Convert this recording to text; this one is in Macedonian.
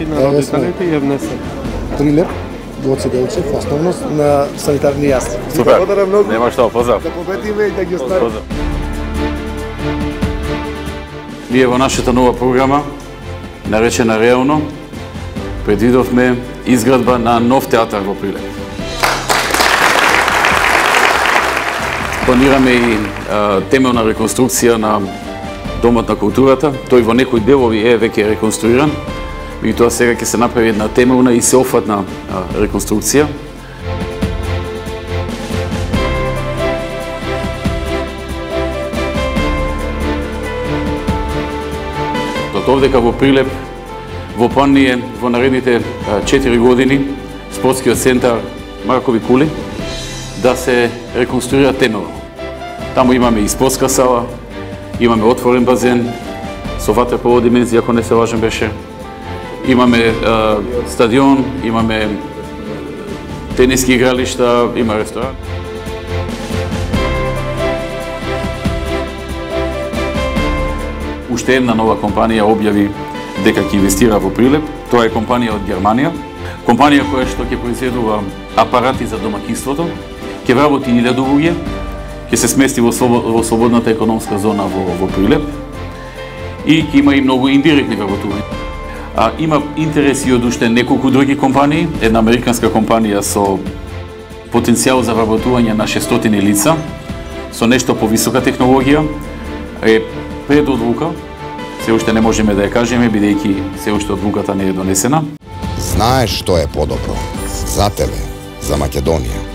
Значи на родителите е внесен. Прилеп Гоце Делчев, основно на санитарни јасли. Супер. Благодарам многу. Нема што, поздрав. Да победиме и да ги оставиме. Ние во нашата нова програма, наречена Реално, предвидовме изградба на нов театар во Прилеп. Планираме и темелна реконструкција на Домот на културата. Тој во некои делови е веќе реконструиран, меѓутоа сега ќе се направи една темелна и сеопфатна реконструкција. Овдека во Прилеп, во план е во наредните 4 години спортскиот центар Маркови кули да се реконструира темелно. Таму имаме и спортска сала, имаме отворен базен со ватерполо димензија, ако не се лажем беше. Имаме стадион, имаме тениски игралишта, има ресторан. Уште една нова компанија објави дека ќе инвестира во Прилеп. Тоа е компанија од Германија. Компанија која што ќе произведува апарати за домаќинството, ќе вработи 1000 луѓе, ќе се смести во слободната економска зона во Прилеп и ќе има и многу индиректни вработувања. Има интереси од уште неколку други компании. Една американска компанија со потенцијал за вработување на 600 лица, со нешто повисока технологија, е пред одлука. Се уште не можеме да ја кажеме, бидејќи се уште одлуката не е донесена. Знаеш што е подобро за тебе, за Македонија.